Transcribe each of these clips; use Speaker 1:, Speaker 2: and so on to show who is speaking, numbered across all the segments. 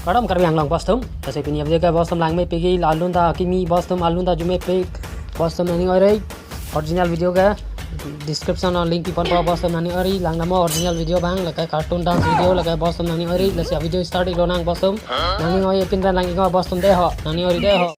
Speaker 1: kadam karbi ang lang bostum tase pinia video ka bostum lang me pegi alun da kimi bostum alun da jume pe bostum nani ore original video ka description or link ipon pa bostum nani ore lang namo original video bang lakai cartoon dance video lakai bostum nani ore lasi video start ilo nang bostum nani oi pindan lang iko bostum de ho nani ore de ho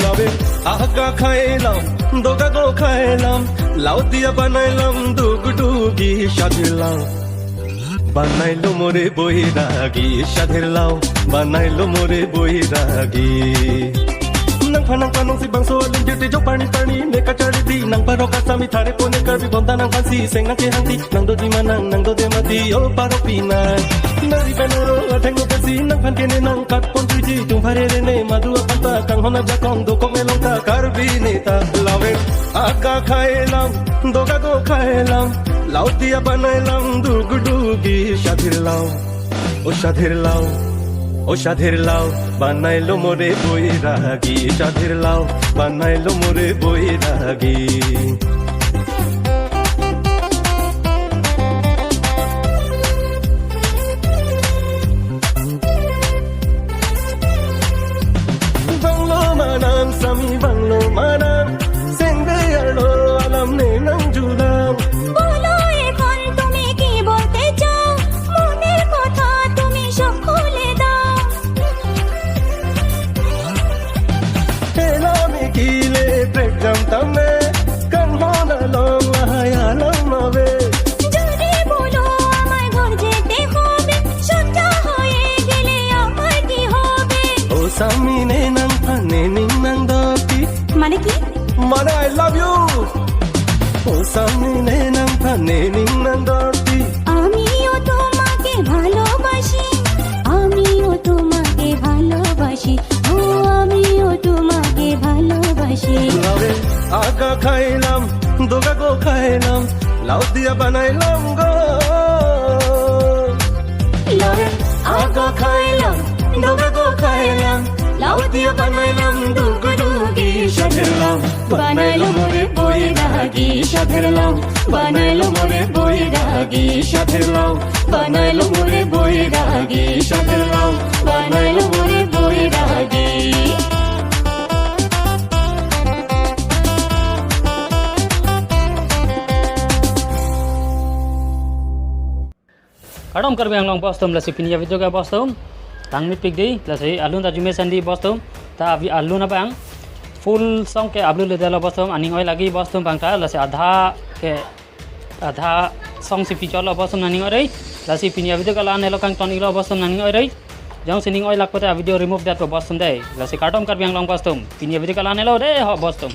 Speaker 2: Love it, aga khailam, doga go khailam, lau dia banailam, dugu dugi shadhilam. Banailo more boiragi, shadhilam, banailo more boiragi. Nang panong si bang so aling jete jo pani neka chari di nang paro kasami thare pone karbi bonda nang kansi seng nang ke hangti nang do di manang nang do de mati o paro pinai. Nari benoro athengo kasi nang pan kene nang kat pon tuji tung phare rene madu apanta kang hona jakong do kong elong ta karbi neta love it aga khailam doga go khailam lautia banailam dugu dugi shadhilam o shadhilam O shadhir lao banailo more boiragi shadhir lao banailo more boiragi Banglo manang sami banglo manang sengbe alo alam ne nang julam
Speaker 3: বলো এখন তুমি কি বলতে চাও মনের কথা তুমি সব খুলে দাও
Speaker 2: Elame kile prekam tame kan hona long hayalam nave
Speaker 3: যদি বলো আমায় ঘর যেতে হবে সজ্জা হয়ে গেলে আমার কি হবে
Speaker 2: O samine nang phane ning nang doti
Speaker 3: মানে কি
Speaker 2: Mane I love you O samine nang phane ning nang doti
Speaker 3: আমিও তোমাকে ভালোবাসি আমিও তোমাকে ভালোবাসি ও আমিও তোমাকে ভালোবাসি
Speaker 2: Love aga khailam doga go khailam lau dia banailam go
Speaker 3: লরে আগা খাইলাম ডোগা গো খাইলাম লাউ দিয়ে বানাইলাম দুগু দুগি সাধেরলাম বানাইলো মোরে বৈরাগী সাধেরলাম বানাইলো মোরে বৈরাগী সাধেরলাম বানাইলো মোরে বৈরাগী সাধেরলাম বানাইলো মোরে বৈরাগী
Speaker 1: kadam karbi ang lang bostum lasi pinia video ka bostum tang mi pig di lasi alun da jume sandi bostum ta alun bang full song ke ablu le dela bostum aning oi lagi bostum bang ta lasi adha song si pichol bostum naning oi lasi pinia video ka lan elo kang ton ilo bostum naning oi jang sining oi lakpate video remove that bostum dai lasi kadam karbi ang lang bostum pinia video ka lan elo de ho bostum